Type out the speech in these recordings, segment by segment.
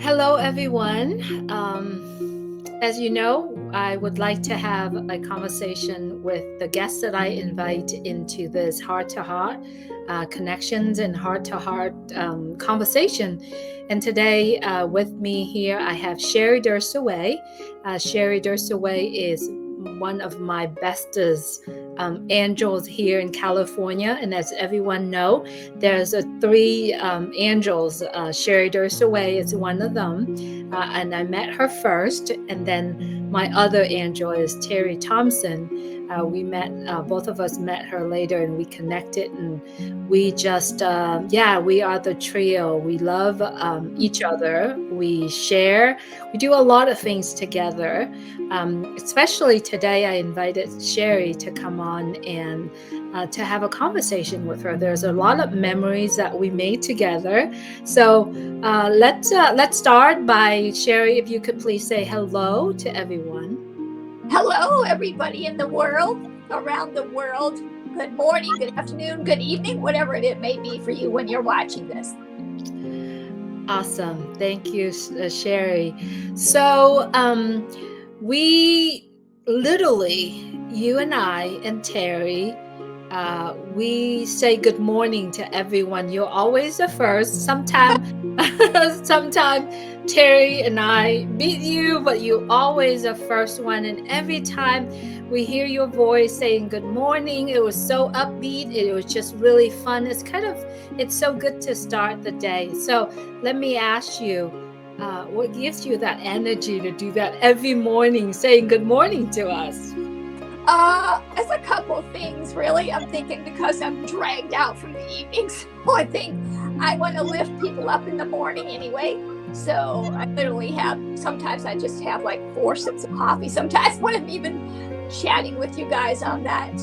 Hello, everyone. As you know, I would like to have a conversation with the guests that I invite into this heart to heart connections and heart to heart conversation. And today, with me here, I have Sherry Derseweh. Sherry Derseweh is one of my bestest angels here in California. And as everyone know, there's three angels. Sherry Derseweh is one of them, and I met her first. And then my other angel is Terry Thompson. We met, both of us met her later, and we connected, and we just, we are the trio. We love each other. We share. We do a lot of things together. Especially today, I invited Sherry to come on and to have a conversation with her. There's a lot of memories that we made together. So let's start by Sherry. If you could please say hello to everyone. Hello, everybody in the world, around the world. Good morning, good afternoon, good evening, whatever it may be for you when you're watching this. Awesome. Thank you, Sherry. So we literally, you and I and Terry, we say good morning to everyone. You're always the first. Sometime Terry and I beat you, but you always the first one. And every time we hear your voice saying good morning, it was so upbeat. It was just really fun. It's so good to start the day. So let me ask you, what gives you that energy to do that every morning, saying good morning to us? It's a couple of things, really. I'm thinking because I'm dragged out from the evenings. So I think I want to lift people up in the morning anyway. So I literally sometimes I just have like 4 sips of coffee. Sometimes when I'm even chatting with you guys on that,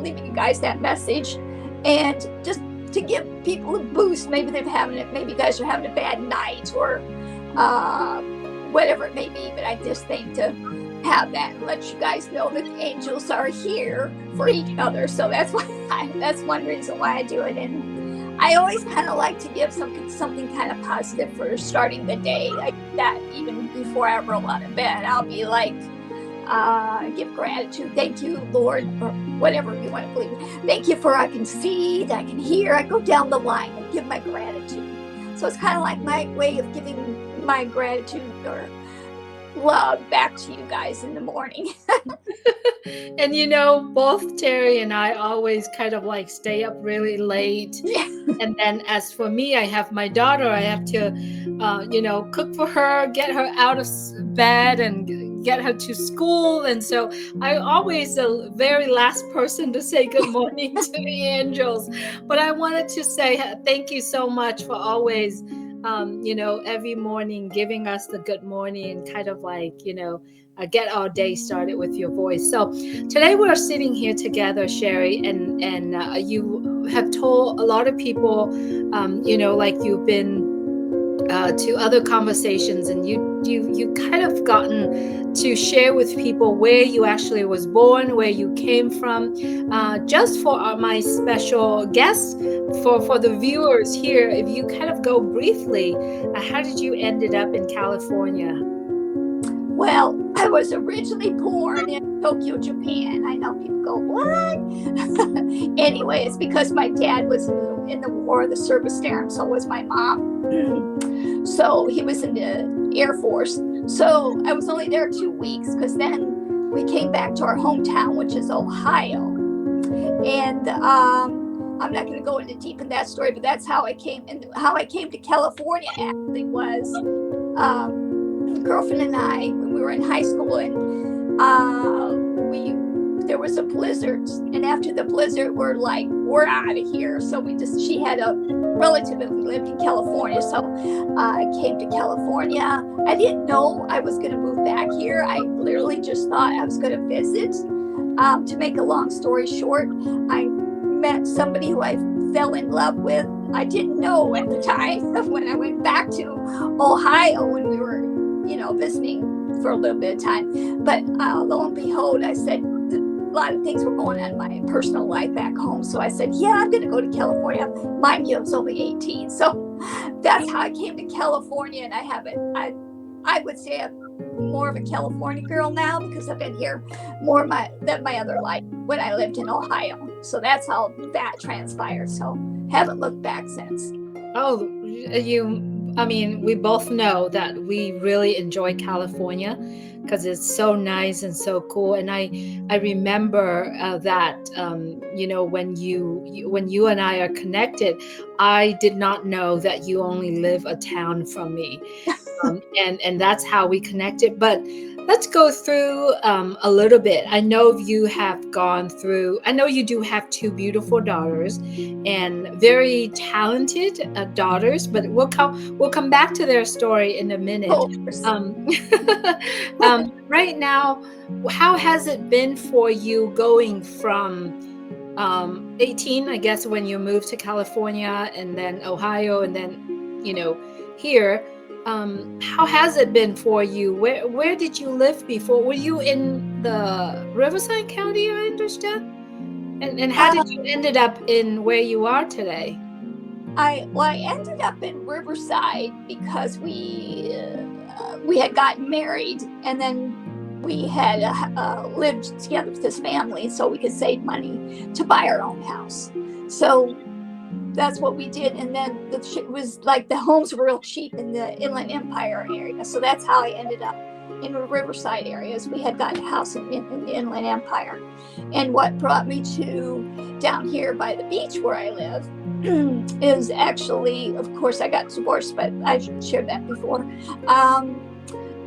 leaving you guys that message. And just to give people a boost. Maybe maybe you guys are having a bad night or whatever it may be. But I just think to have that and let you guys know that the angels are here for each other. So that's one reason why I do it. And I always kind of like to give something kind of positive for starting the day. Like that, even before I roll out of bed, I'll be like, give gratitude. Thank you, Lord, or whatever you want to believe. Thank you for I can see, I can hear. I go down the line and give my gratitude. So it's kind of like my way of giving my gratitude or love back to you guys in the morning. And both Terry and I always kind of like stay up really late. Yeah. And then as for me, I have my daughter. I have to, cook for her, get her out of bed and get her to school. And so I'm always the very last person to say good morning to the angels. But I wanted to say thank you so much for always every morning giving us the good morning and kind of like, get our day started with your voice. So today we're sitting here together, Sherry, and you have told a lot of people, like you've been to other conversations, and you kind of gotten to share with people where you actually was born, where you came from. Just for my special guests, for the viewers here, if you kind of go briefly, how did you ended up in California? Well, I was originally born in Tokyo, Japan. I know people go, what? Anyway, it's because my dad was in the war, the service there, and so was my mom. So he was in the Air Force. So I was only there 2 weeks because then we came back to our hometown, which is Ohio. And I'm not going to go into deep in that story, but that's how I came. And how I came to California actually was girlfriend and I, when we were in high school, and there was a blizzard, and after the blizzard we're like, we're out of here. So she had a relative that lived in California, so I came to California. I didn't know I was going to move back here. I literally just thought I was going to visit. To make a long story short, I met somebody who I fell in love with. I didn't know at the time when I went back to Ohio when we were visiting for a little bit of time. But lo and behold, I said, a lot of things were going on in my personal life back home. So I said, yeah, I'm going to go to California. Mind you, I was only 18. So that's how I came to California, and I would say I'm more of a California girl now because I've been here more than my other life when I lived in Ohio. So that's how that transpired. So haven't looked back since. Oh, I mean, we both know that we really enjoy California because it's so nice and so cool. And I remember that, when you and I are connected, I did not know that you only live a town from me. And that's how we connected. But let's go through a little bit. I know you have gone through. I know you do have two beautiful daughters, and very talented daughters. But we'll come back to their story in a minute. Of course. Um, right now, how has it been for you going from 18, I guess, when you moved to California, and then Ohio, and then, here? How has it been for you? Where did you live before? Were you in the Riverside County, I understand? And how Uh, did you ended up in where you are today? I ended up in Riverside because we had gotten married, and then we had lived together with his family, so we could save money to buy our own house. So that's what we did. And then it was like the homes were real cheap in the Inland Empire area, so that's how I ended up in the Riverside areas. We had gotten a house in the Inland Empire. And what brought me to down here by the beach where I live is actually, of course, I got divorced, but I've shared that before.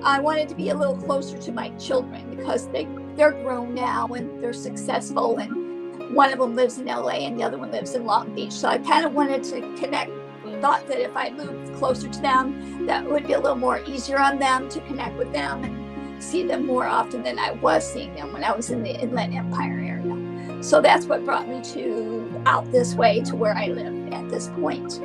I wanted to be a little closer to my children because they're grown now and they're successful, and one of them lives in LA and the other one lives in Long Beach. So I kind of wanted to connect. Thought that if I moved closer to them, that would be a little more easier on them to connect with them and see them more often than I was seeing them when I was in the Inland Empire area. So that's what brought me to out this way to where I live at this point.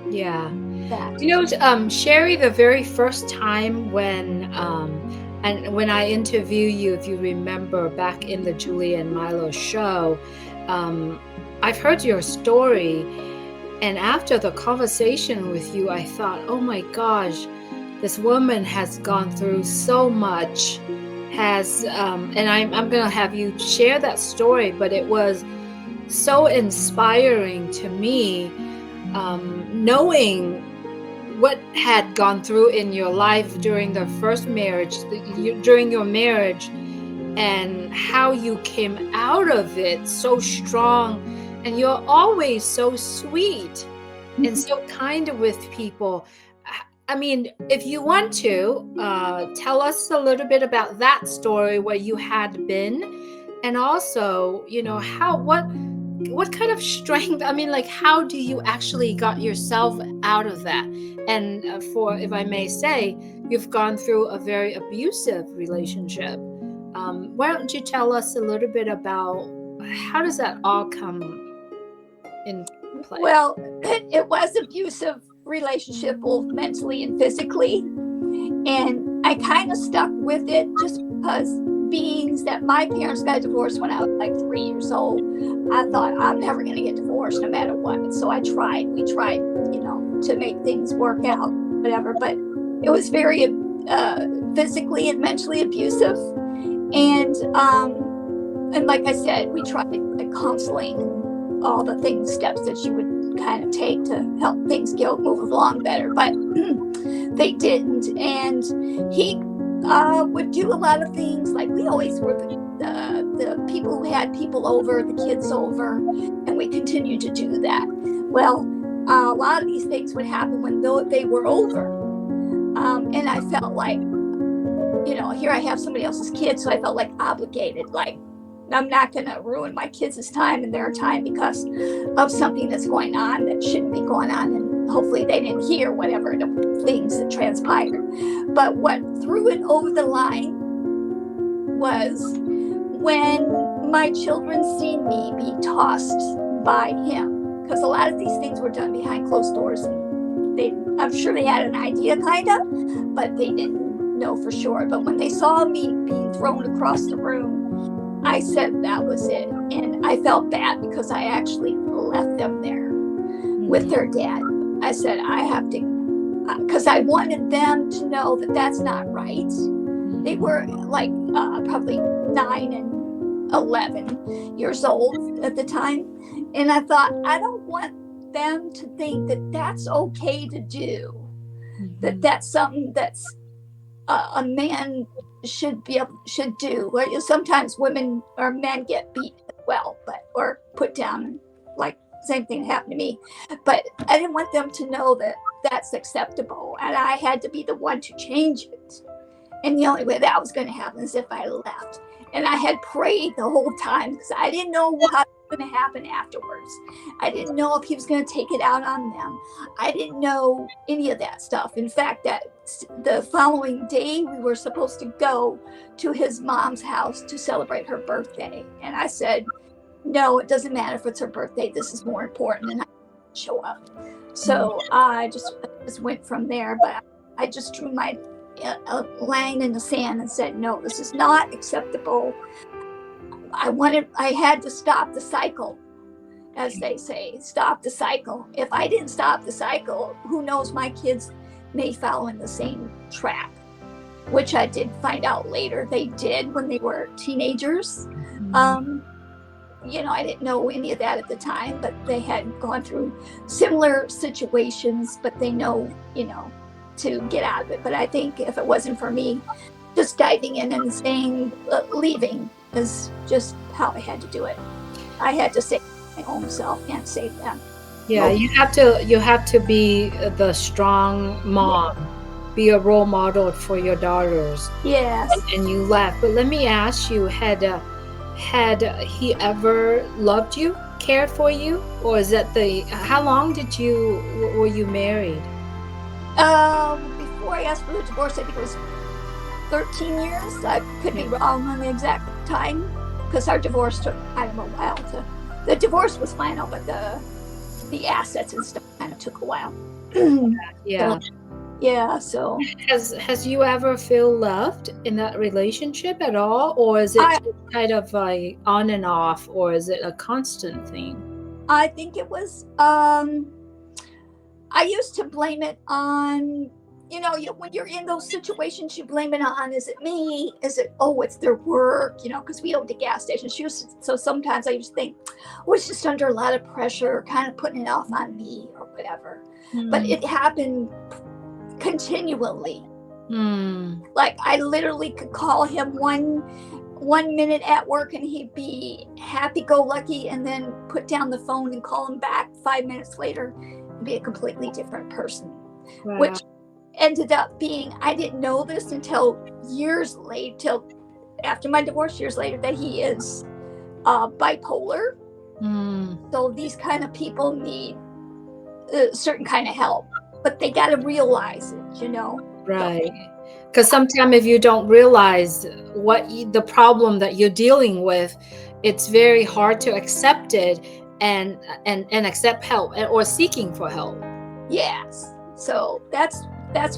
Yeah. That. Sherry, the very first time when I interview you, if you remember back in the Julie and Milo show, I've heard your story. And after the conversation with you, I thought, oh my gosh, this woman has gone through so much, and I'm going to have you share that story, but it was so inspiring to me, knowing what had gone through in your life during the first marriage, during your marriage, and how you came out of it so strong. And you're always so sweet and so kind with people. I mean, if you want to tell us a little bit about that story where you had been, and also, what kind of strength, I mean, like, how do you actually got yourself out of that? And if I may say, you've gone through a very abusive relationship. Why don't you tell us a little bit about how does that all come in play? Well, it was abusive relationship, both mentally and physically. And I kind of stuck with it just because being that my parents got divorced when I was like 3 years old, I thought I'm never going to get divorced no matter what. And so we tried, to make things work out, whatever. But it was very physically and mentally abusive. And like I said, we tried like counseling and all the steps that you would kind of take to help things move along better, but they didn't. And he would do a lot of things. Like we always were the people who had people over, the kids over, and we continued to do that. Well, a lot of these things would happen when they were over, and I felt like, here I have somebody else's kids, so I felt like obligated, like I'm not going to ruin my kids' time and their time because of something that's going on that shouldn't be going on. And hopefully they didn't hear whatever the things that transpired. But what threw it over the line was when my children seen me be tossed by him, because a lot of these things were done behind closed doors. And I'm sure they had an idea, kind of, but they didn't know for sure. But when they saw me being thrown across the room, I said that was it. And I felt bad because I actually left them there with their dad. I said, I have to, because I wanted them to know that that's not right. They were like probably 9 and 11 years old at the time. And I thought, I don't want them to think that that's okay to do, that that's something that's a man should do. Well, sometimes women or men get beat as well, or put down, like same thing happened to me. But I didn't want them to know that that's acceptable, and I had to be the one to change it. And the only way that was going to happen is if I left. And I had prayed the whole time because I didn't know how it was going to happen afterwards. I didn't know if he was going to take it out on them. I didn't know any of that stuff. In fact, that the following day, we were supposed to go to his mom's house to celebrate her birthday. And I said, no, it doesn't matter if it's her birthday. This is more important, and I didn't show up. So I just went from there. But I just drew my line in the sand and said, no, this is not acceptable. I had to stop the cycle, as they say, stop the cycle. If I didn't stop the cycle, who knows, my kids may follow in the same track, which I did find out later they did when they were teenagers. I didn't know any of that at the time, but they had gone through similar situations, but they know, to get out of it. But I think if it wasn't for me just diving in and saying, leaving is just how I had to do it. I had to save my own self and save them. Yeah, you have to be the strong mom, be a role model for your daughters. Yes. And you left. But let me ask you, had he ever loved you, cared for you, or is that how long were you married? Before I asked for the divorce, I think it was 13 years. I could be wrong on the exact time, because our divorce took kind of a while the divorce was final, but the assets and stuff kind of took a while. So has you ever feel loved in that relationship at all, or is it kind of like on and off, or is it a constant thing? I think it was I used to blame it on, when you're in those situations, you blame it on, is it me? Is it, it's their work, because we owned a gas station. So sometimes I used to think, it's just under a lot of pressure, kind of putting it off on me or whatever. But it happened continually. Like I literally could call him one minute at work and he'd be happy-go-lucky, and then put down the phone and call him back 5 minutes later and be a completely different person. Wow. Which ended up being, I didn't know this until till after my divorce, years later, that he is bipolar. So these kind of people need a certain kind of help, but they got to realize it, Right. Because sometimes if you don't realize the problem that you're dealing with, it's very hard to accept it and accept help or seeking for help. Yes. So that's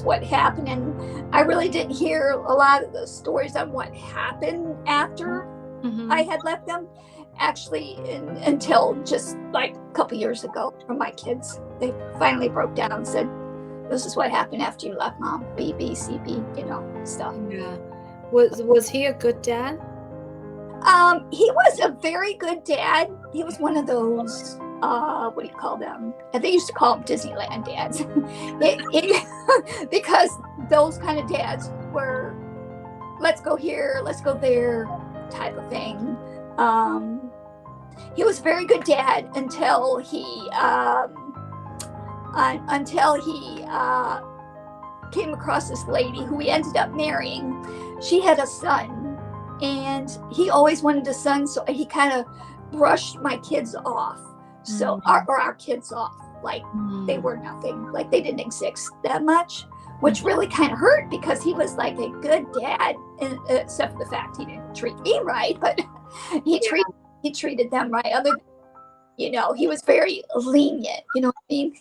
what happened. And I really didn't hear a lot of the stories on what happened after I had left them, actually, until just like a couple years ago from my kids. They finally broke down and said, this is what happened after you left, Mom. B, B, C, B, stuff. Yeah. Was he a good dad? He was a very good dad. He was one of those, what do you call them? They used to call them Disneyland dads. Because those kind of dads were, let's go here, let's go there type of thing. He was a very good dad until he came across this lady who he ended up marrying. She had a son, and he always wanted a son, so he kind of brushed my kids off, or our kids off, like they were nothing, like they didn't exist that much, which really kind of hurt, because he was like a good dad, except for the fact he didn't treat me right, but he treated them right. he was very lenient, you know what I mean?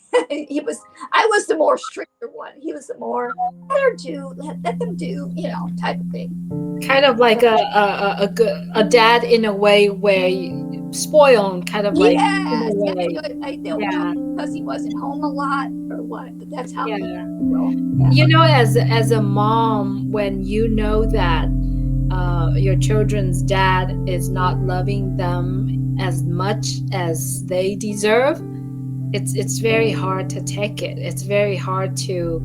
I was the more stricter one. He was the more, let them do, type of thing. Kind of like a good a dad in a way where you spoil him, kind of like in a Yes, that's way. good. I don't know Yeah, because he wasn't home a lot or what, but that's how he yeah. will. Yeah. As a mom, when you know that your children's dad is not loving them as much as they deserve, it's very hard to take it. It's very hard to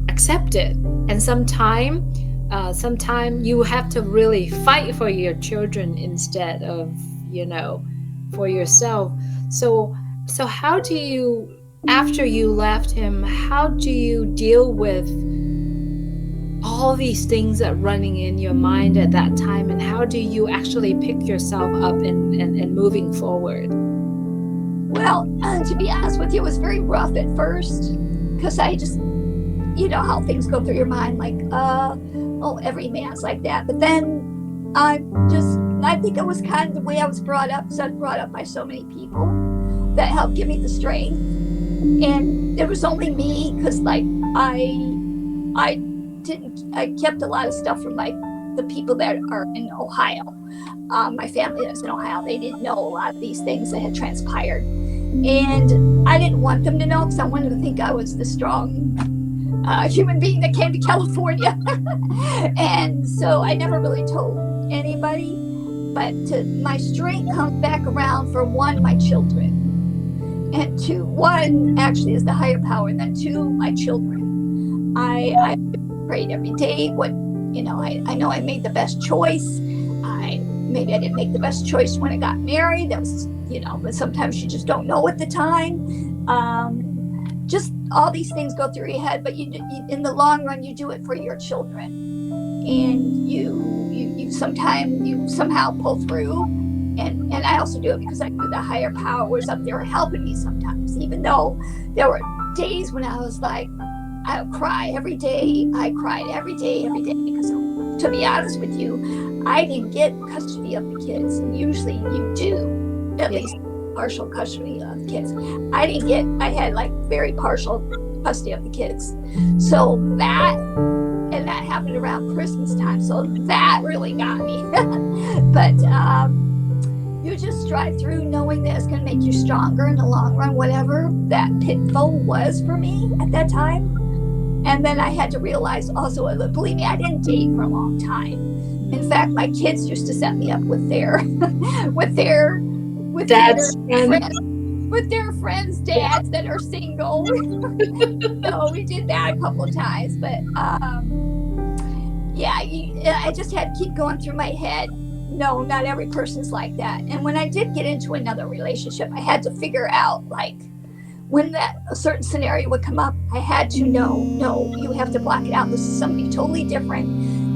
accept it. And sometime you have to really fight for your children instead of, for yourself. So so how do you, after you left him, how do you deal with all these things that running in your mind at that time, and how do you actually pick yourself up and moving forward? Well, to be honest with you, it was very rough at first because I just, how things go through your mind, like, oh, every man's like that. But then I think it was kind of the way I was brought up, because I was brought up by so many people that helped give me the strength. And it was only me because, like, I I kept a lot of stuff from like the people that are in Ohio. My family that's in Ohio, they didn't know a lot of these things that had transpired. And I didn't want them to know because I wanted to think I was the strong human being that came to California. And so I never really told anybody. But my strength comes back around for one, my children, and two, one actually is the higher power, and then two, my children. I prayed every day. I know I made the best choice. Maybe I didn't make the best choice when I got married. That was, but sometimes you just don't know at the time. Just all these things go through your head, but you in the long run, you do it for your children, and you sometimes you somehow pull through. And I also do it because I knew the higher power was up there helping me sometimes, even though there were days when I was like, I would cry every day. I cried every day, because, to be honest with you, I didn't get custody of the kids. Usually you do, at least partial custody of the kids. I had like very partial custody of the kids. So that happened around Christmas time. So that really got me. But you just strive through knowing that it's going to make you stronger in the long run, whatever that pitfall was for me at that time. And then I had to realize also, believe me, I didn't date for a long time. In fact, my kids used to set me up with their That's with their friends' dads that are single. So we did that a couple of times, but I just had to keep going through my head. No, not every person's like that. And when I did get into another relationship, I had to figure out, like, when a certain scenario would come up, I had to know, no, you have to block it out. This is somebody totally different.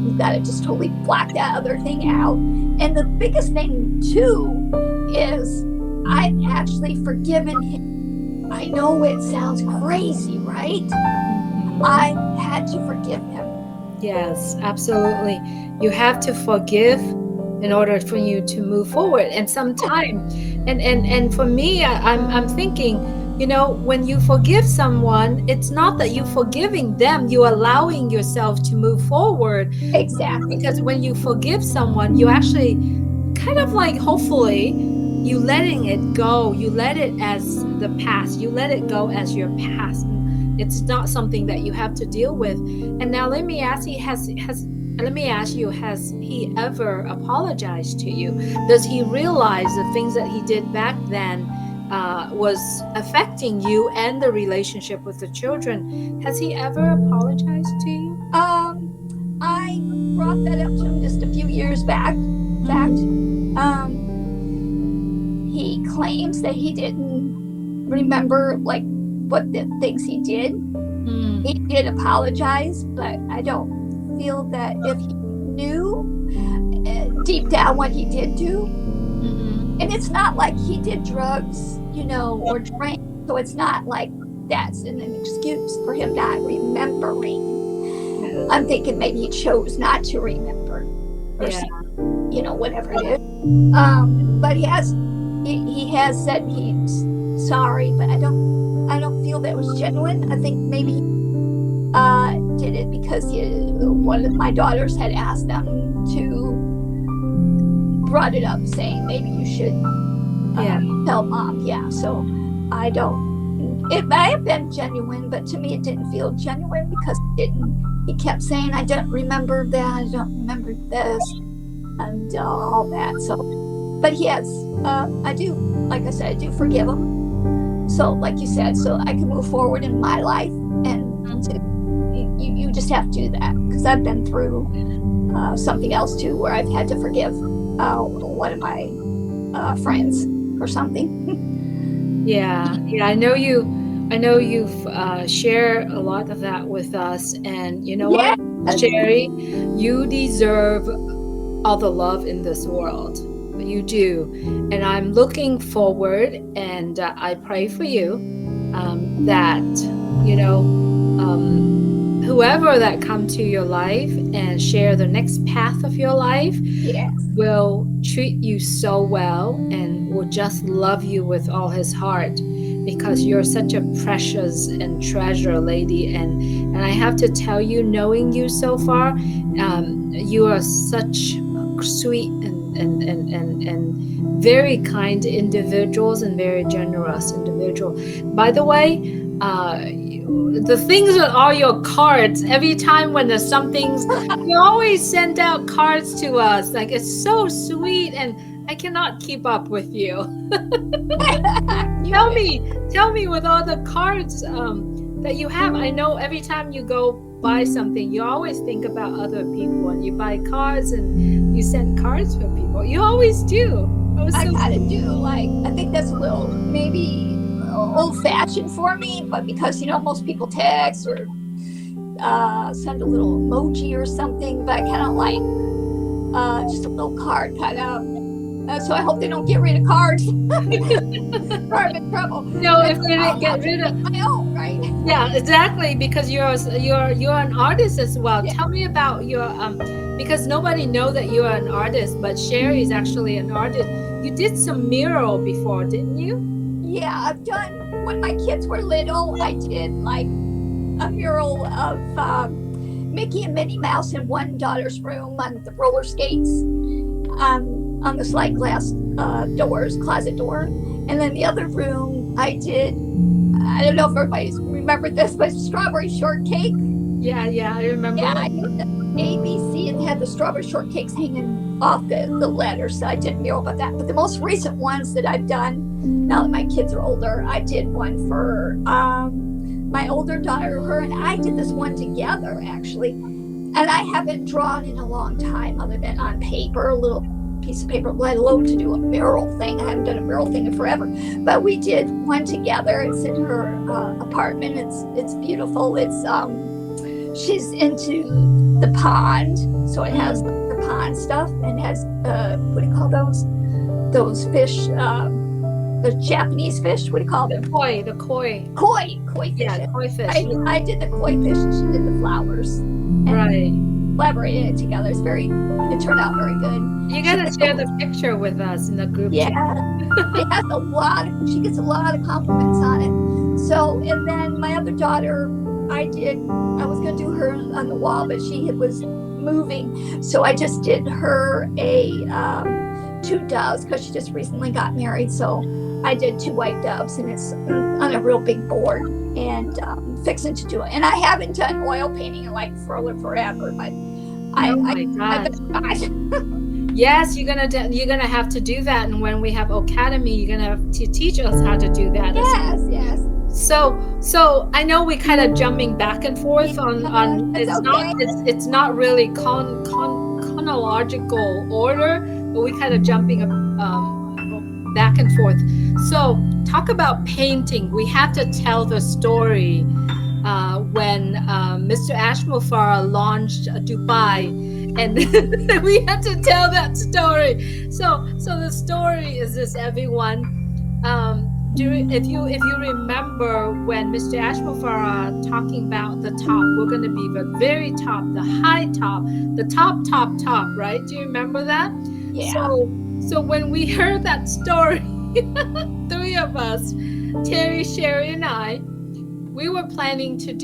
You've got to just totally block that other thing out. And the biggest thing, too, is I've actually forgiven him. I know it sounds crazy, right? I had to forgive him. Yes, absolutely. You have to forgive in order for you to move forward. And sometimes, and for me, I'm thinking, when you forgive someone, it's not that you're forgiving them, you're allowing yourself to move forward. Exactly. Because when you forgive someone, you actually kind of like, hopefully, you letting it go. You let it as the past. You let it go as your past. It's not something that you have to deal with. And now let me ask you, has he ever apologized to you? Does he realize the things that he did back then was affecting you and the relationship with the children? Has he ever apologized to you? I brought that up to him just a few years back. In fact, he claims that he didn't remember like what the things he did. He did apologize, but I don't feel that if he knew deep down what he did do. And it's not like he did drugs, or drank. So it's not like that's an excuse for him not remembering. I'm thinking maybe he chose not to remember, or whatever it is. But he has said he's sorry, but I don't feel that was genuine. I think maybe he did it because one of my daughters had asked them to brought it up, saying maybe you should Yeah. tell mom. Yeah, so I don't. It may have been genuine, but to me it didn't feel genuine because it didn't. He kept saying, "I don't remember that. I don't remember this," and all that. So, but he has. I do. Like I said, I do forgive him. So, like you said, so I can move forward in my life, and you just have to do that because I've been through something else too, where I've had to forgive one of my friends for something. Yeah, yeah, I know you've shared a lot of that with us, and you know what, Yes. Sherry, you deserve all the love in this world. You do, and I'm looking forward, and I pray for you that you know whoever that come to your life and share the next path of your life Yes. will treat you so well and will just love you with all his heart because you're such a precious and treasure lady. And I have to tell you, knowing you so far, you are such sweet and very kind individuals and very generous individual. By the way, the things with all your cards, every time when there's some things, you always send out cards to us. Like, it's so sweet, and I cannot keep up with you. tell me tell me with all the cards that you have. I know every time you go buy something, you always think about other people, and you buy cards and you send cards for people. You always do. I gotta do, like, I think that's a little maybe old fashioned for me, but because most people text or send a little emoji or something, but I kind of like just a little card kind of. So I hope they don't get rid of cards. Or I'm in trouble. No, if they I'll get have to rid of, make my own, right? yeah, exactly, because you're an artist as well. Yeah. Tell me about your because nobody know that you're an artist, but Sherry is actually an artist. You did some mural before, didn't you? Yeah, I've done, when my kids were little, I did like a mural of Mickey and Minnie Mouse in one daughter's room on the roller skates, on the slide glass doors, closet door. And then the other room I did, I don't know if everybody's remembered this, but strawberry shortcake. Yeah, I remember. Yeah, I did the ABC and had the strawberry shortcakes hanging off the letters. So I did a mural about that. But the most recent ones that I've done, now that my kids are older, I did one for my older daughter. Her and I did this one together, actually. And I haven't drawn in a long time, other than on paper, a little piece of paper, let alone to do a mural thing. I haven't done a mural thing in forever. But we did one together. It's in her apartment. It's beautiful. It's she's into the pond, so it has the pond stuff, and it has what do you call those fish, the Japanese fish, what do you call them? The koi. Koi fish. Yeah, koi fish. I did the koi fish and she did the flowers, and Right. collaborated it together. It turned out very good. You gotta share the picture with us in the group chat. It has she gets a lot of compliments on it. So, and then my other daughter, I was going to do her on the wall, but she was moving. So I just did her two doves, because she just recently got married. So I did two white doves, and it's on a real big board, and fixing to do it. And I haven't done oil painting in like forever, but Oh my God. Yes, you're gonna have to do that, and when we have Academy, you're gonna have to teach us how to do that. Yes. So I know we kind of jumping back and forth on it's not really chronological order, but we kind of jumping back and forth. So talk about painting. We have to tell the story when Mr. Ash Mufareh launched Dubai, and we had to tell that story. So the story is this, everyone. If you remember when Mr. Ash Mufareh talking about the top, we're going to be the very top, the high top, the top, right? Do you remember that? Yeah. So when we heard that story, three of us, Terry, Sherry, and I, we were planning to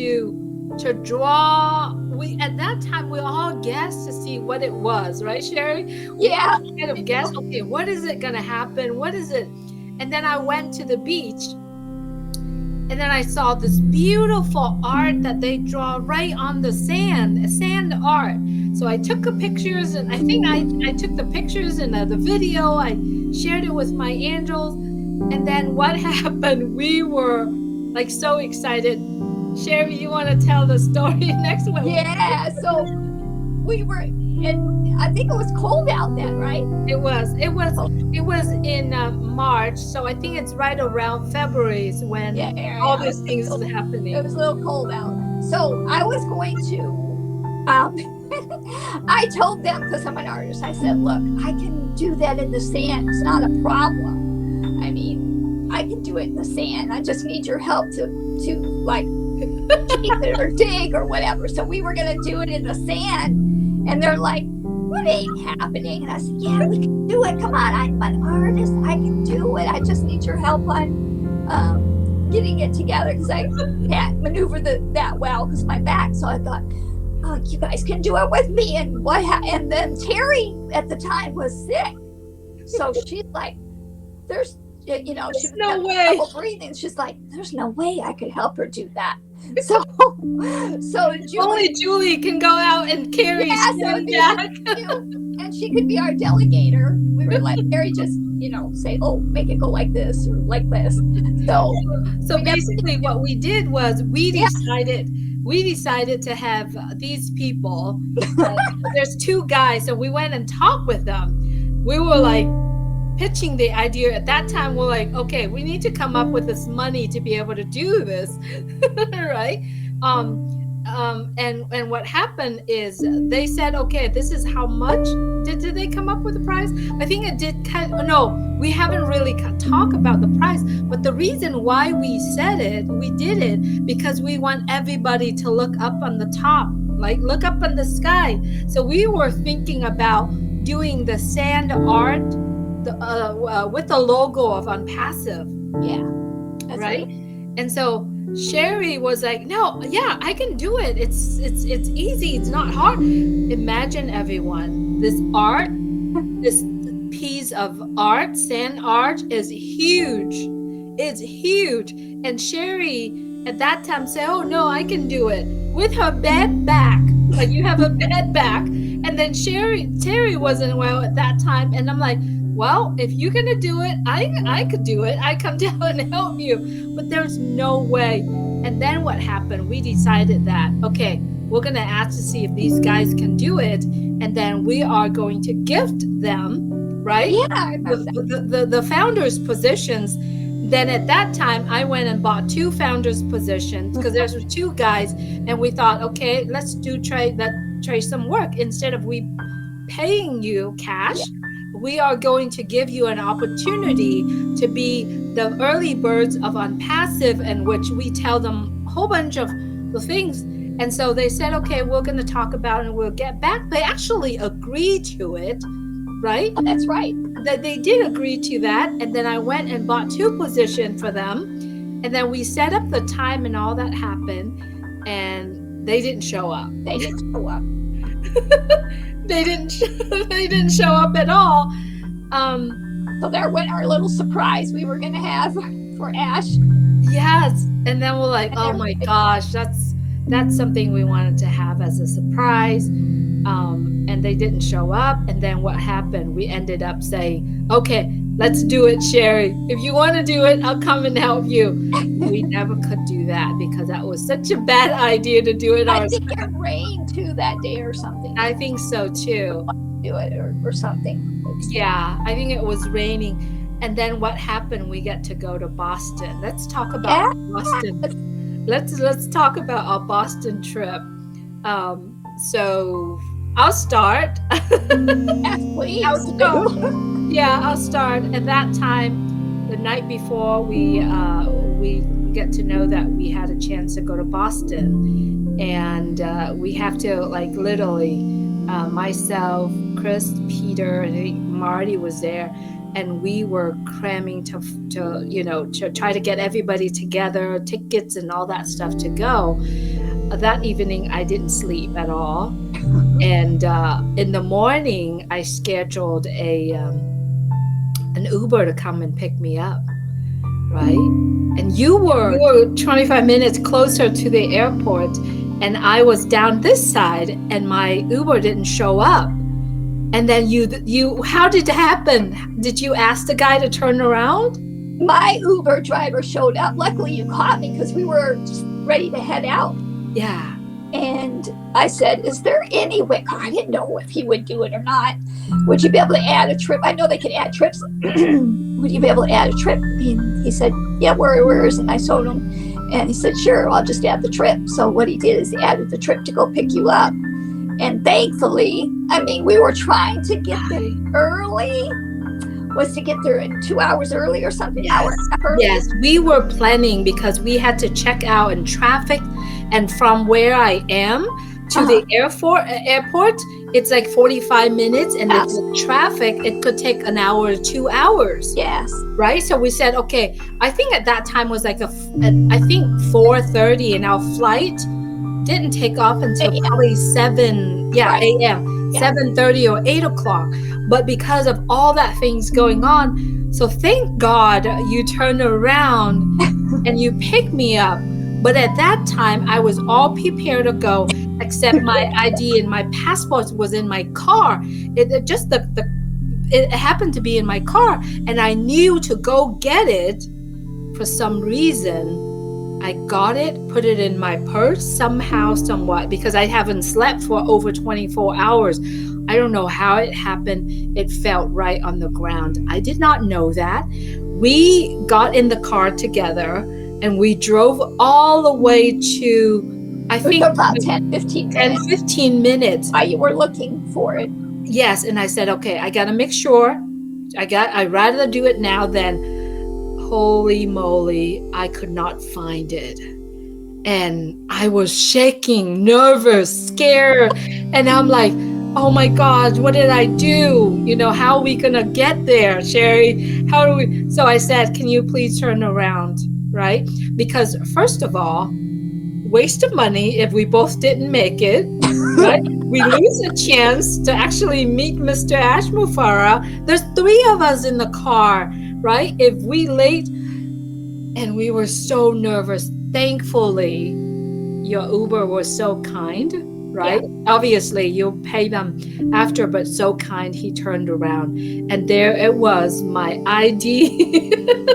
draw. We at that time we all guessed to see what it was, right, Sherry? We Yeah. all kind of guessed, okay, what is it gonna happen? What is it? And then I went to the beach, and then I saw this beautiful art that they draw right on the sand art. So I took the pictures, and I think I took the pictures and the video. I shared it with my angels. And then what happened? We were like so excited. Sherry, you want to tell the story next one? Yeah. So we were, and I think it was cold out then, right? It was in March, so I think it's right around February is when all these things is happening. It was a little cold out. So I was going to, I told them, because I'm an artist, I said, look, I can do that in the sand. It's not a problem. I mean, I can do it in the sand. I just need your help to like shape it or dig or whatever. So we were going to do it in the sand. And they're like, what ain't happening? And I said, yeah, we can do it. Come on, I'm an artist. I can do it. I just need your help on getting it together, because I can't maneuver that well because my back. So I thought, oh, you guys can do it with me. And and then Terry at the time was sick. So she's like, there's, she was no way. trouble breathing. She's like, there's no way I could help her do that. So only Julie can go out and carry back. And she could be our delegator. We were like, Terry, just say, oh, make it go like this or like this. So basically what we did was we decided to have these people. There's two guys, so we went and talked with them. We were like pitching the idea at that time. We're like, okay, we need to come up with this money to be able to do this. Right? And what happened is they said, okay, this is how much. Did they come up with the price? I think it did. No, we haven't really talked about the price. But the reason why we did it because we want everybody to look up on the top, like look up in the sky. So we were thinking about doing the sand art with the logo of ONPASSIVE. Yeah, that's right. And so Sherry was like, no, yeah, I can do it. It's easy. It's not hard. Imagine, everyone, this art, this piece of art, sand art, is huge. It's huge. And Sherry at that time said, oh no, I can do it with her bad back. Like, you have a bad back. And then Terry wasn't well at that time. And I'm like, well, if you're going to do it, I could do it. I come down and help you. But there's no way. And then what happened? We decided that, okay, we're going to ask to see if these guys can do it. And then we are going to gift them, right? Yeah. The founders' positions. Then at that time, I went and bought 2 founders' positions because there's 2 guys. And we thought, okay, let's try some work. Instead of we paying you cash, we are going to give you an opportunity to be the early birds of ONPASSIVE, in which we tell them a whole bunch of the things. And so they said, okay, we're going to talk about it and we'll get back. They actually agreed to it, right? Oh, that's right. That they did agree to that. And then I went and bought 2 positions for them. And then we set up the time and all that happened. And they didn't show up. They didn't show up. They didn't show up at all. So there went our little surprise we were going to have for Ash. Yes. And then we're like, oh my gosh, that's something we wanted to have as a surprise. And they didn't show up. And then what happened? We ended up saying, okay, let's do it, Sherry. If you want to do it, I'll come and help you. We never could do that because that was such a bad idea to do it ourselves. I think it rained too that day or something. I think so too. Do it or something. Yeah, I think it was raining. And then what happened? We get to go to Boston. Let's talk about Boston. Let's talk about our Boston trip. So I'll start. Yes, please. I'll start. At that time, the night before, we get to know that we had a chance to go to Boston, and we have to literally myself, Chris, Peter, and I think Marty was there, and we were cramming to try to get everybody together, tickets and all that stuff to go. That evening, I didn't sleep at all. And in the morning, I scheduled an Uber to come and pick me up, right? And you were 25 minutes closer to the airport, and I was down this side, and my Uber didn't show up. And then how did it happen? Did you ask the guy to turn around? My Uber driver showed up. Luckily, you caught me because we were just ready to head out. Yeah. And I said, is there any way? I didn't know if he would do it or not. Would you be able to add a trip? I know they could add trips. Would you be able to add a trip? And he said, yeah, where is it? And I told him. And he said, sure, I'll just add the trip. So what he did is he added the trip to go pick you up. And thankfully, I mean, we were trying to get there early. Was to get there 2 hours early or something. Yes. Yes, we were planning because we had to check out in traffic. And from where I am to the airport, it's like 45 minutes. And if the traffic, it could take an hour or 2 hours. Yes. Right? So we said, okay, I think at that time was like I think 4:30, and our flight didn't take off until probably 7 a.m. 7:30 or 8 o'clock. But because of all that things going on, so thank God you turned around and you picked me up. But at that time, I was all prepared to go, except my ID and my passport was in my car. It happened to be in my car, and I knew to go get it. For some reason, I got it, put it in my purse somehow, somewhat, because I haven't slept for over 24 hours. I don't know how it happened. It felt right on the ground. I did not know that. We got in the car together and we drove all the way to, I think, about 10-15 minutes. While you were looking for it. Yes. And I said, okay, I got to make sure. I'd rather do it now than, holy moly, I could not find it. And I was shaking, nervous, scared. And I'm like, oh my God, what did I do? How are we going to get there, Sherry? How do we? So I said, can you please turn around, right? Because first of all, waste of money if we both didn't make it, right? We lose a chance to actually meet Mr. Ash Mufareh. There's 3 of us in the car, right? If we late, and we were so nervous. Thankfully, your Uber was so kind, right? Yeah. Obviously, you'll pay them after, but so kind, he turned around. And there it was, my ID,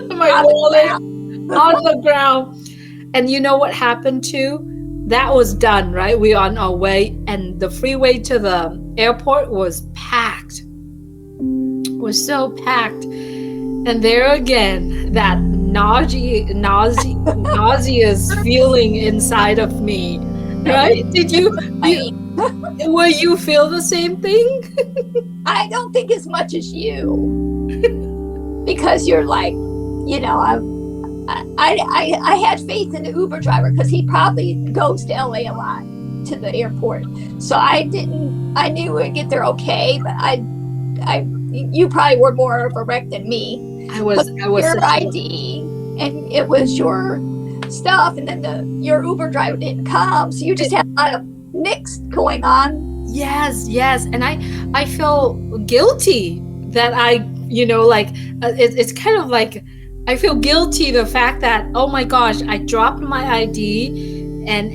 my wallet on the ground. And you know what happened too? That was done, right? We were on our way, and the freeway to the airport was packed. It was so packed. And there again, that nauseous feeling inside of me, right? Were you feel the same thing? I don't think as much as you, because you're like, I had faith in the Uber driver because he probably goes to LA a lot, to the airport. So I knew we'd get there okay, but you probably were more of a wreck than me. I was your ID, and it was your stuff, and then your Uber driver didn't come, so you just had a lot of nicks going on. Yes, and I feel guilty that it's kind of like I feel guilty the fact that, oh my gosh, I dropped my ID and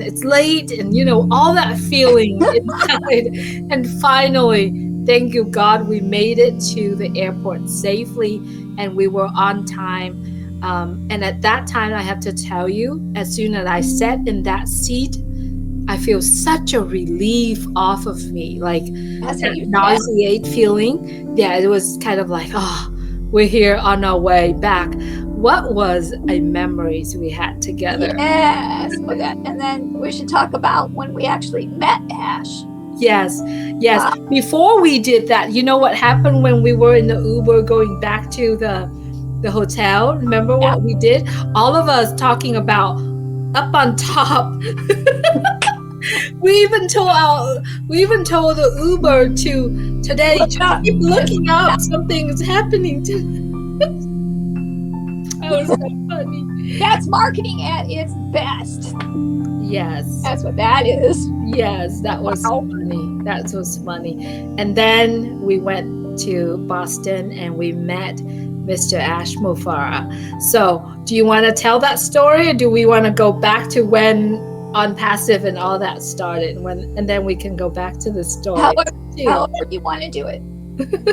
it's late, and all that feeling inside, and finally, thank you, God, we made it to the airport safely, and we were on time. And at that time, I have to tell you, as soon as I sat in that seat, I feel such a relief off of me, like that nauseate feeling. Yeah, it was kind of like, oh, we're here on our way back. What was a memories we had together? Yes, and then we should talk about when we actually met Ash. Yes. Before we did that, you know what happened when we were in the Uber going back to the hotel? Remember what we did? All of us talking about up on top. We even told the Uber to today, Look just up. keep Just looking up. Something is happening to. That was so funny. that's marketing at its best. Yes. That's what that is. Yes, that was Wow. funny. That was funny. And then we went to Boston and we met Mr. Ash Mufareh. So, do you want to tell that story, or do we want to go back to when on passive and all that started? And then we can go back to the story However, too. however you want to do it.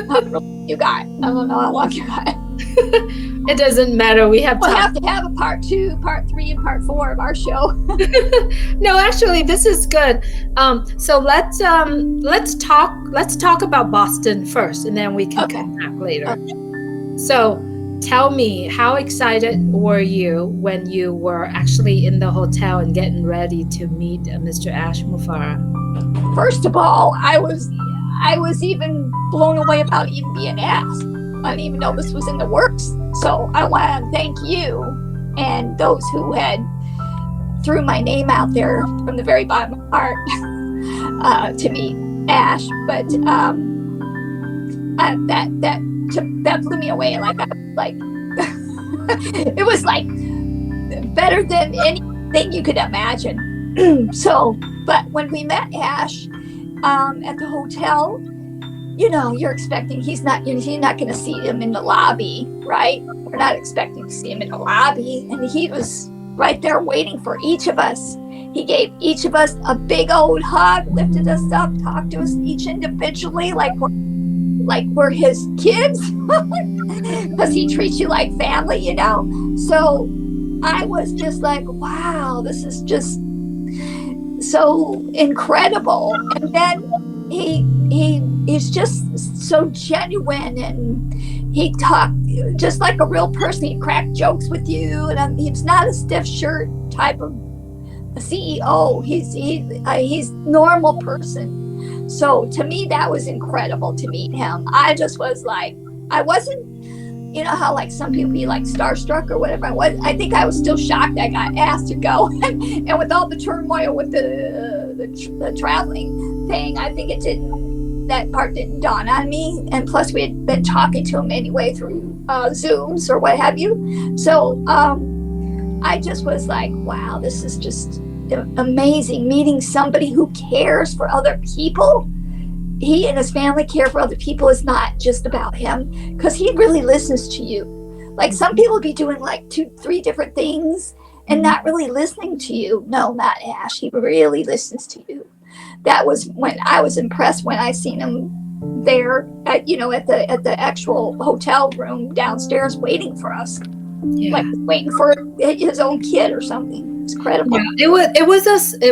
However long you got. I don't know how long you got. It doesn't matter. We have We'll time. have to have a part 2, part 3, and part 4 of our show. No, actually, this is good. So let's talk about Boston first, and then we can Okay. come back later. Okay. So tell me, how excited were you when you were actually in the hotel and getting ready to meet Mr. Ash Mufareh? First of all, I was even blown away about even being asked. I didn't even know this was in the works. So I want to thank you and those who had threw my name out there from the very bottom of my heart to meet Ash. But that blew me away. Like I was like, it was like better than anything you could imagine. So, but when we met Ash at the hotel, you know, you're expecting you're not going to see him in the lobby, right? We're not expecting to see him in the lobby, and he was right there waiting for each of us. He gave each of us a big old hug, lifted us up, talked to us each individually, like we're his kids, because he treats you like family, you know. So I was just like, wow, this is just so incredible. And then he's just so genuine, and he talked just like a real person. He cracked jokes with you, and he's not a stiff shirt type of a CEO. He's normal person. So to me, that was incredible to meet him. I just was like, I wasn't, you know how like some people be like starstruck or whatever. I think I was still shocked I got asked to go, and with all the turmoil with the traveling thing, I think that part didn't dawn on me. And plus, we had been talking to him anyway through Zooms or what have you. So I just was like, wow, this is just amazing, meeting somebody who cares for other people. He and his family care for other people. Is not just about him, because he really listens to you. Like some people be doing like 2-3 different things and not really listening to you. No, not Ash. He really listens to you. That was when I was impressed when I seen him there at the actual hotel room downstairs waiting for us. Yeah. Like waiting for his own kid or something. It's incredible. Yeah, it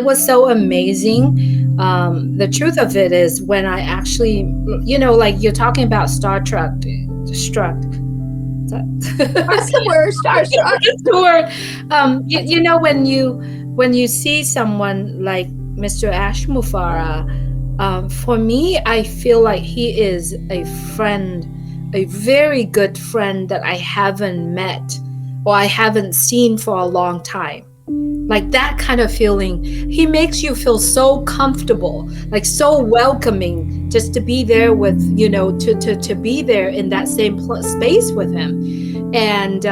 was so amazing. The truth of it is, when I actually, like you're talking about struck. That's the word, starstruck. That's the word. You know, when you see someone like Mr. Ash Mufareh, for me, I feel like he is a friend, a very good friend that I haven't met or I haven't seen for a long time. Like that kind of feeling. He makes you feel so comfortable, like so welcoming, just to be there with, to be there in that same space with him. And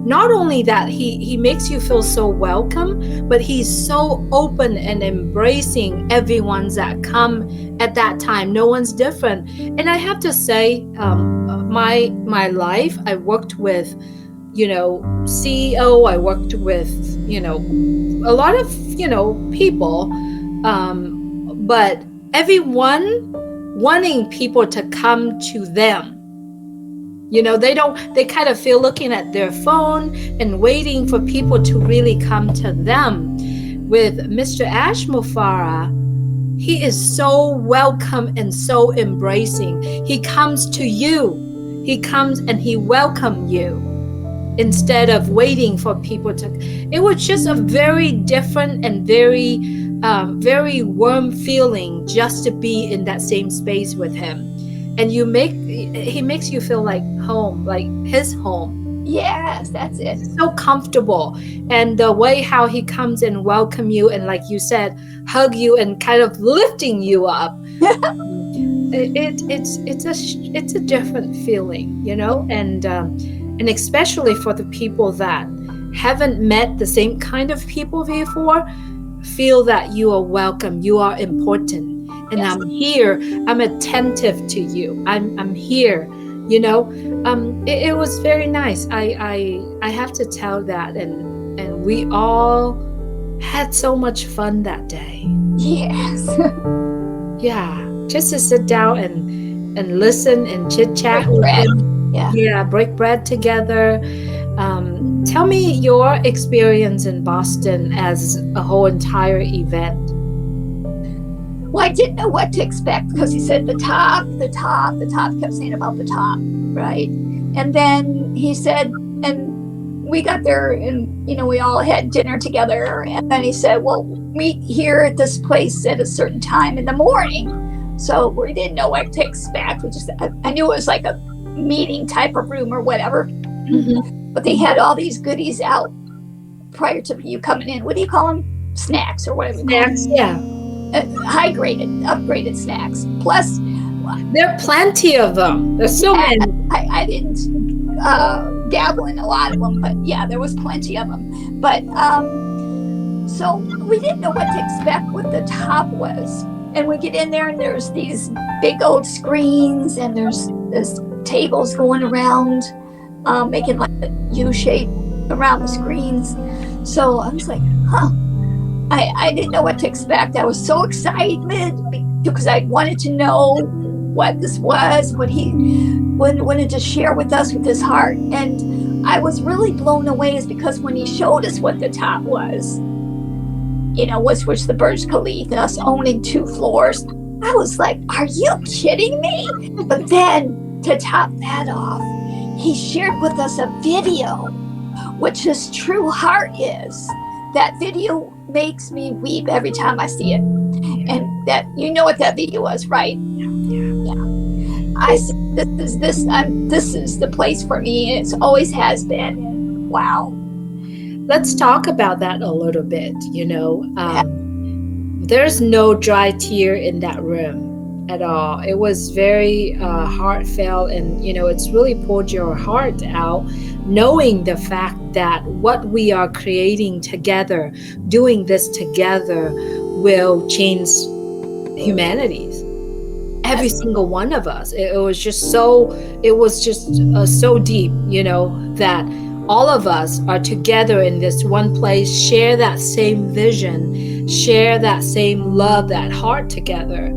not only that, he makes you feel so welcome, but he's so open and embracing everyone's that come at that time. No one's different. And I have to say, my life, I worked with CEO, I worked with a lot of people, but everyone wanting people to come to them. They kind of feel looking at their phone and waiting for people to really come to them. With Mr. Ash Mufareh, he is so welcome and so embracing. He comes to you. He comes and he welcomes you, instead of waiting for people to. It was just a very different and very, very warm feeling just to be in that same space with him. And he makes you feel like home, like his home. Yes, that's it. So comfortable, and the way how he comes and welcome you, and like you said, hug you and kind of lifting you up. It's a different feeling, you know, and especially for the people that haven't met the same kind of people before, feel that you are welcome, you are important, and Yes. I'm here, I'm attentive to you, I'm here, you know. It was very nice. I have to tell that, and we all had so much fun that day. Yes. Yeah, just to sit down and listen and chit Break chat with bread. him. Yeah. Yeah, break bread together. Tell me your experience in Boston as a whole entire event. Well, I didn't know what to expect because he said the top, the top, the top, kept saying about the top, right? And then he said, and we got there and, we all had dinner together. And then he said, well, meet here at this place at a certain time in the morning. So we didn't know what to expect. I knew it was like a meeting type of room or whatever. Mhm. But they had all these goodies out prior to you coming in. What do you call them? Snacks or whatever you call them. Snacks, yeah. High graded, upgraded snacks. Plus, There are plenty of them. There's so many. I didn't dabble in a lot of them, but yeah, there was plenty of them. But so we didn't know what to expect, what the top was. And we get in there and there's these big old screens and there's tables going around, making like a U shape around the screens. So I was like, huh. I didn't know what to expect. I was so excited because I wanted to know what this was, what he wanted to share with us with his heart. And I was really blown away is because when he showed us what the top was, which the Burj Khalifa and us owning 2 floors, I was like, are you kidding me? But then to top that off, he shared with us a video, which his true heart is. That video makes me weep every time I see it. And that, what that video was, right? Yeah. I said, this is the place for me, and it always has been. Wow. Let's talk about that a little bit. There's no dry tear in that room at all. It was very heartfelt, and it's really pulled your heart out, knowing the fact that what we are creating together, doing this together, will change humanities. Every single one of us. It was just so deep, that all of us are together in this one place, share that same vision, share that same love, that heart together.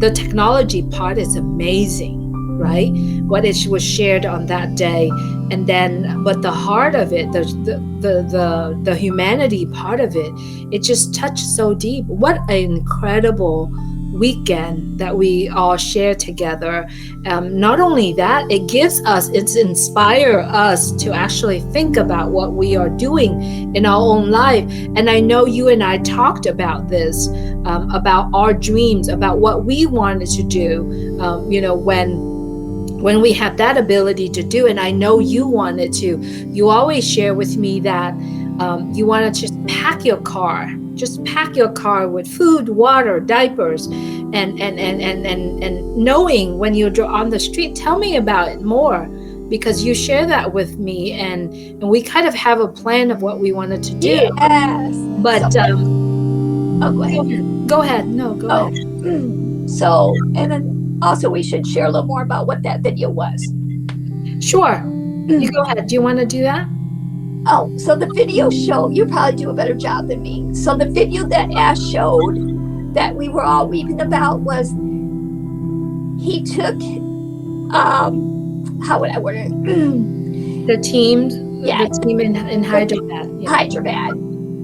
The technology part is amazing, right? What it was shared on that day, and then but the heart of it, the humanity part of it, it just touched so deep. What an incredible weekend that we all share together. Not only that, it's inspire us to actually think about what we are doing in our own life. And I know you and I talked about this, about our dreams, about what we wanted to do, when we have that ability to do. And I know you wanted to. You always share with me that you want to just pack your car with food, water, diapers, and knowing when you're on the street. Tell me about it more, because you share that with me, and we kind of have a plan of what we wanted to do. Yes. But go ahead. Go ahead. No, go ahead. So, and then also we should share a little more about what that video was. Sure. You go ahead. Do you want to do that? Oh, so the video showed, you probably do a better job than me. So the video that Ash showed that we were all weeping about was he took, how would I word it? The team in Hyderabad. Yeah. Hyderabad.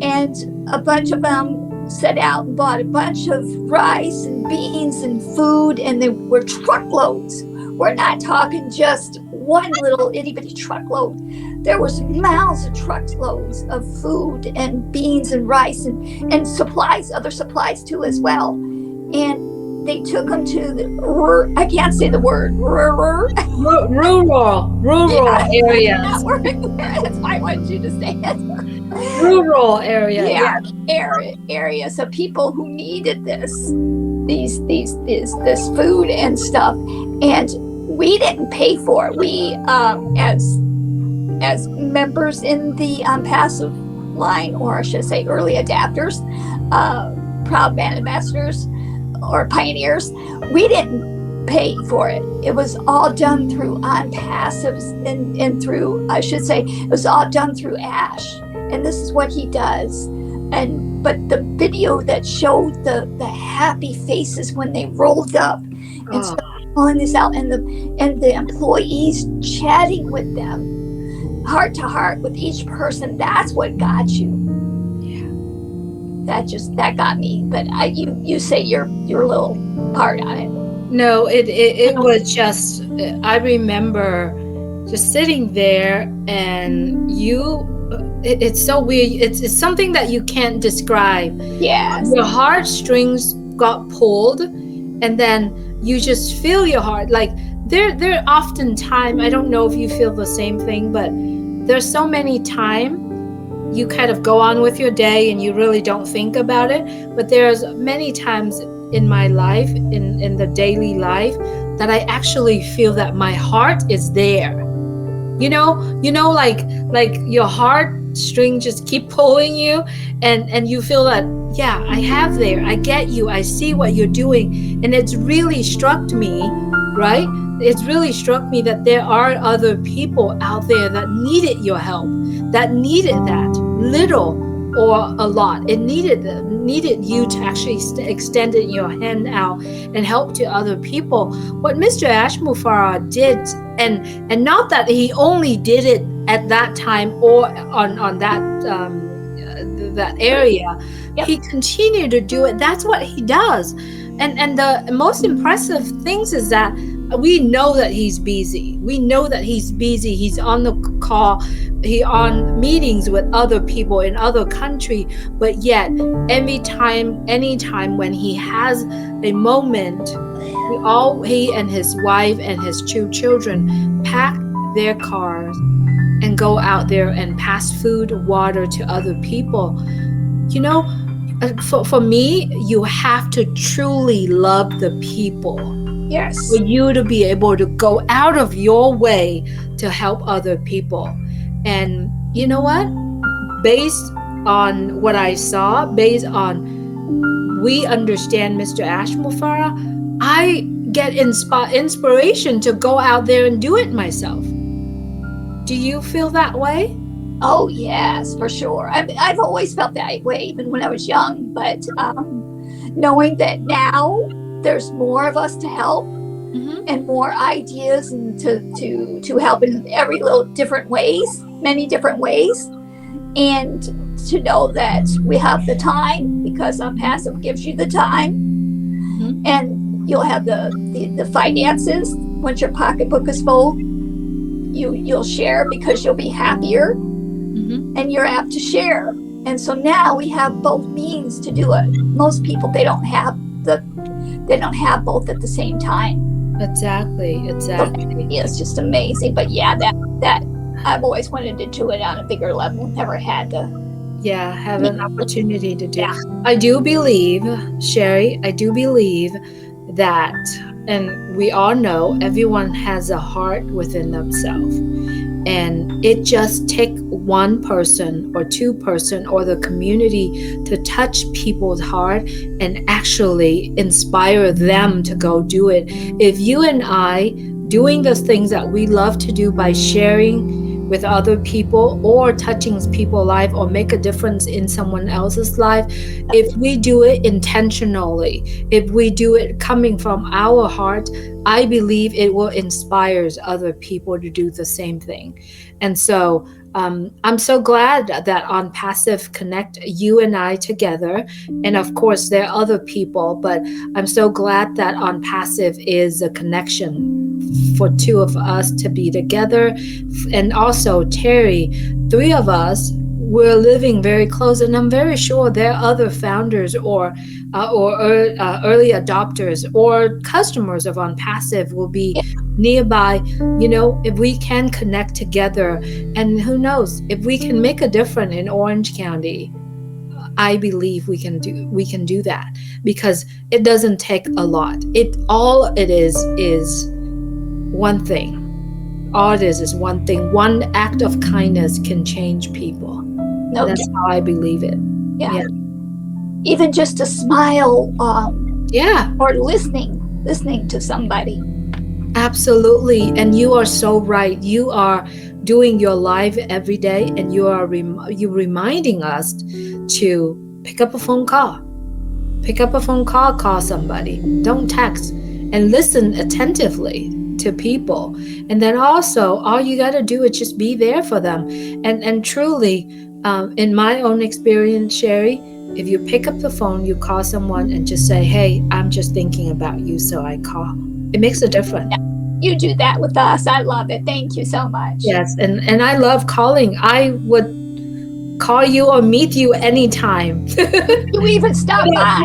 And a bunch of them set out and bought a bunch of rice and beans and food, and they were truckloads. We're not talking just one little itty bitty truckload. There was miles of truckloads of food and beans and rice and supplies, other supplies too as well. And they took them to the, I can't say the word, Rural yeah, that areas. word. That's why I wanted you to say it. Rural area. Yeah, Yeah. area. So people who needed this food and stuff, and we didn't pay for it. We, as members in the passive line, or I should say early adapters, proud band ambassadors, or pioneers, we didn't pay for it. It was all done through ONPASSIVEs, and through, I should say, it was all done through Ash. And this is what he does. But the video that showed the happy faces when they rolled up and started pulling this out, and the employees chatting with them, heart to heart with each person, that's what got you. That got me. But you say your little part on it. No, it was just, I remember just sitting there, and it's so weird. It's something that you can't describe. Yes. Your heartstrings got pulled, and then you just feel your heart. Like there often time, I don't know if you feel the same thing, but there's so many time you kind of go on with your day and you really don't think about it. But there's many times in my life, in the daily life, that I actually feel that my heart is there. You know, like your heartstring just keep pulling you, and you feel that, yeah, I have there, I get you, I see what you're doing. And it's really struck me, right? It's really struck me that there are other people out there that needed your help, that needed that, little or a lot. It needed you to actually extend your hand out and help to other people. What Mr. Ash Mufareh did, and not that he only did it at that time or on that area. Yep. He continued to do it. That's what he does. And the most impressive things is that we know that he's busy. We know that he's busy. He's on the call. He anytime with other people in other country. But yet, anytime when he has a moment, he and his wife and his two children pack their cars and go out there and pass food, water to other people. You know, for me, you have to truly love the people. Yes. For you to be able to go out of your way to help other people. And you know what? Based on what I saw, based on we understand Mr. Ash Mufareh, I get inspiration to go out there and do it myself. Do you feel that way? Oh yes, for sure. I've always felt that way, even when I was young. But knowing that now there's more of us to help, and more ideas, and to help in every little different ways, many different ways, and to know that we have the time, because ONPASSIVE gives you the time, and you'll have the finances. Once your pocketbook is full, you'll share because you'll be happier, and you're apt to share. And so now we have both means to do it. Most people, they don't have both at the same time. Exactly. Yeah, it's just amazing. But yeah, that I've always wanted to do it on a bigger level. Never had to. Yeah, have an opportunity to do. Yeah. I do believe, Sherry, that, and we all know, everyone has a heart within themselves. And it just takes one person or two person or the community to touch people's heart and actually inspire them to go do it. If you and I doing those things that we love to do by sharing with other people or touching people's life or make a difference in someone else's life, if we do it intentionally, if we do it coming from our heart, I believe it will inspire other people to do the same thing. And so I'm so glad that ONPASSIVE connect you and I together. And of course, there are other people, but I'm so glad that ONPASSIVE is a connection for two of us to be together. And also, Terry, three of us, we're living very close, and I'm very sure there are other founders or early adopters or customers of OnPassive will be Yeah, nearby. If we can connect together, and who knows, if we can make a difference in Orange County, I believe we can do that, because it doesn't take a lot. It is one thing. All it is one thing. One act of kindness can change people. no doubt. That's how I believe it. Yeah, Yeah. even just a smile, Yeah, or listening to somebody. absolutely. And you are so right. You are doing your live every day, and you reminding us to pick up a phone call. Pick up a phone call, call somebody. Don't text, and listen attentively to people. And then also, all you got to do is just be there for them. And truly, in my own experience, Sherry, if you pick up the phone, you call someone and just say, "Hey, I'm just thinking about you, so I call." It makes a difference. Yeah, you do that with us. I love it. Thank you so much. Yes, and I love calling. I would call you or meet you anytime. You even stop by.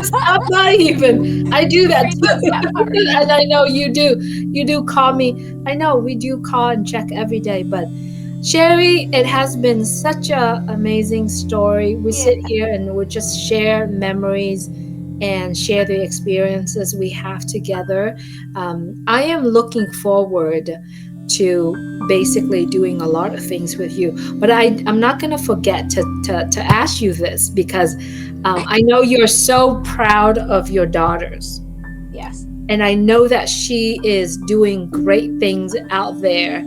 Stop by even. I do that Very much that too. part. And I know you do. You do call me. I know we do call and check every day. But Sherry, it has been such a amazing story. We Yeah. sit here and we just share memories and share the experiences we have together. I am looking forward to basically doing a lot of things with you. But I'm not going to forget to ask you this, because I know you're so proud of your daughters. Yes. And I know that she is doing great things out there,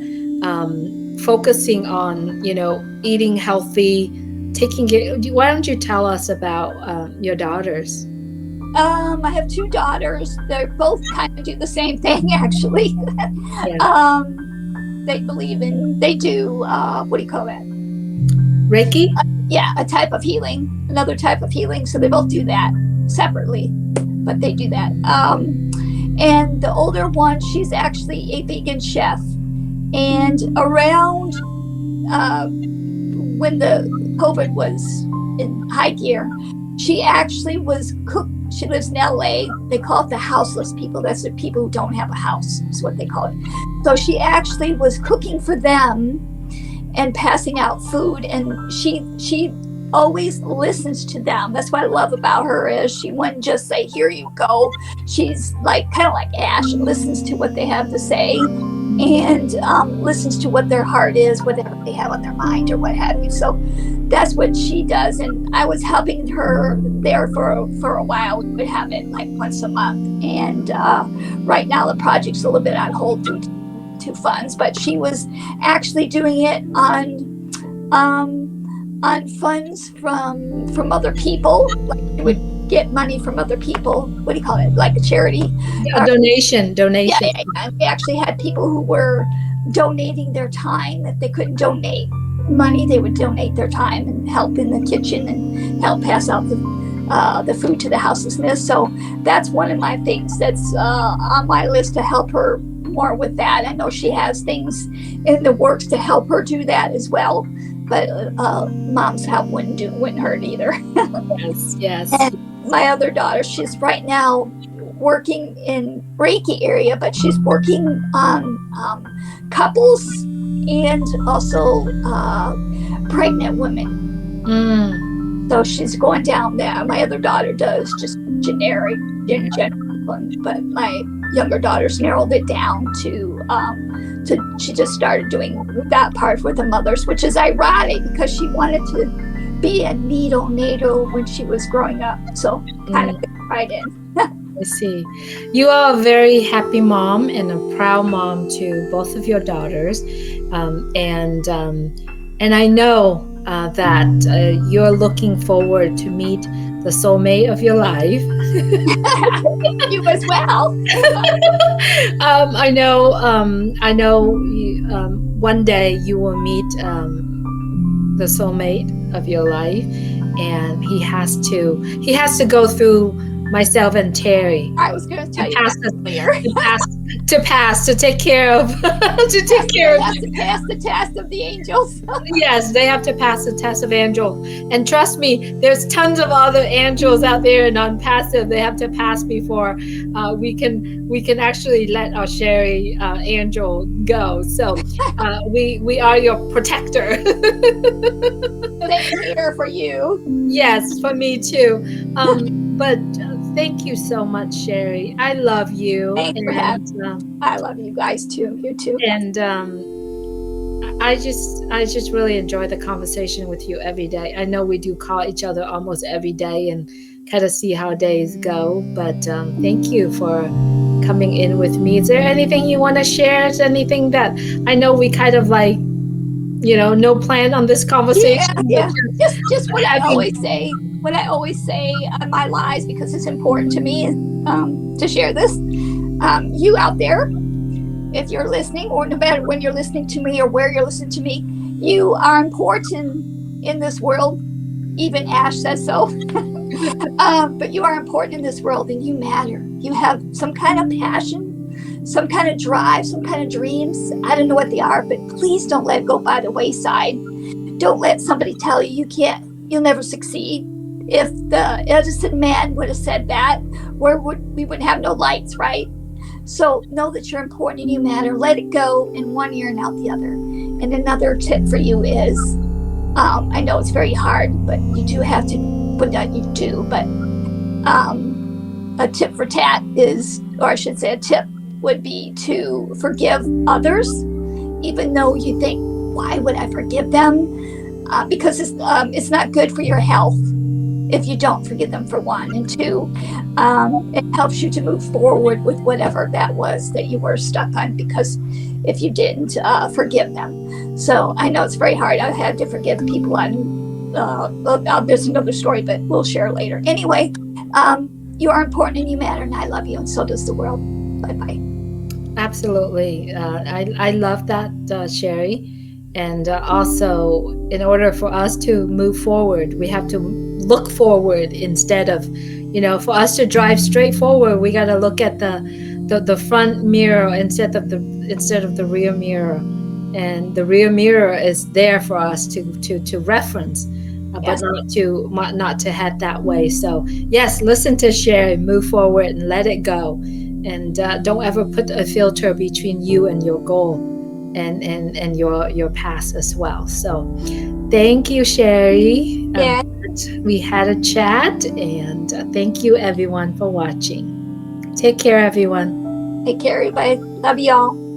focusing on, eating healthy, taking it. Why don't you tell us about your daughters? I have two daughters. They both kind of do the same thing, actually. Yeah. um, they do, what do you call that? Reiki? Yeah, a type of healing, another type of healing. So they both do that separately, but they do that. And the older one, she's actually a vegan chef. And around when the COVID was in high gear, she actually was cook. She lives in LA. They call it the houseless people. That's the people who don't have a house, is what they call it. So she actually was cooking for them and passing out food, and she always listens to them. That's what I love about her, is she wouldn't just say, "Here you go." She's like kind of like Ash, and listens to what they have to say, and listens to what their heart is, whatever they have on their mind or what have you. So that's what she does. And I was helping her there for a while. We would have it like once a month, and right now the project's a little bit on hold due to funds, but she was actually doing it on funds from other people. Like she would get money from other people. What do you call it? Like a charity. A donation. Yeah, Donation. yeah, yeah. We actually had people who were donating their time. If they couldn't donate money, they would donate their time and help in the kitchen and help pass out the food to the houselessness. So that's one of my things that's on my list, to help her more with that. I know she has things in the works to help her do that as well, but mom's help wouldn't hurt either. Yes, yes. And my other daughter, she's right now working in Reiki area, but she's working on couples and also pregnant women. Mm. So she's going down there. My other daughter does just generic, but my younger daughter's narrowed it down to she just started doing that part with the mothers, which is ironic because she wanted to be a neonatal when she was growing up. So kind of fit right in. I see. You are a very happy mom and a proud mom to both of your daughters, and I know that you're looking forward to meet the soulmate of your life. You as well. I know. One day you will meet the soulmate of your life, and he has to go through myself and Terry I was going to to tell you pass that the, earlier. to take care of to take care Pastor of has you. to pass the test of the angels. Yes, they have to pass the test of angel. And trust me, there's tons of other angels out there in unpassive. They have to pass before we can actually let our Sherry angel go. So we are your protector. Same here for you. Yes, for me too. But thank you so much, Sherry. I love you, Thanks for having. I love you guys too. You too. and I just really enjoy the conversation with you every day. I know we do call each other almost every day and kind of see how days go. But thank you for coming in with me. Is there anything you want to share? Is anything that I know we kind of like, no plan on this conversation, Yeah, but yeah. Just what I having. always say. What I always say on my lives, because it's important to me to share this. You out there, if you're listening, or no matter when you're listening to me or where you're listening to me, you are important in this world. Even Ash says so. But you are important in this world and you matter. You have some kind of passion, some kind of drive, some kind of dreams. I don't know what they are, but please don't let it go by the wayside. Don't let somebody tell you you'll never succeed. If the Edison man would have said that, we wouldn't have no lights, right? So know that you're important and you matter. Let it go in one ear and out the other. And another tip for you is, I know it's very hard, but you do have to, but not you do, but a tip for tat is, or I should say a tip would be to forgive others, even though you think, why would I forgive them? Because it's not good for your health if you don't forgive them, for one. And two, it helps you to move forward with whatever that was that you were stuck on, because if you didn't forgive them. So I know it's very hard. I've had to forgive people on, there's another story, but we'll share later. Anyway, you are important and you matter, and I love you, and so does the world. Bye-bye. Absolutely. I love that, Sherry. And also, in order for us to move forward, we have to look forward instead of, for us to drive straight forward, we got to look at the front mirror instead of the rear mirror. And the rear mirror is there for us to reference, Yes. but not to head that way. So yes, listen to Sherry, move forward, and let it go. And don't ever put a filter between you and your goal and your past as well. So thank you, Sherry. Yeah. We had a chat, and thank you everyone for watching. Take care, everyone. Take care, everybody. Love y'all.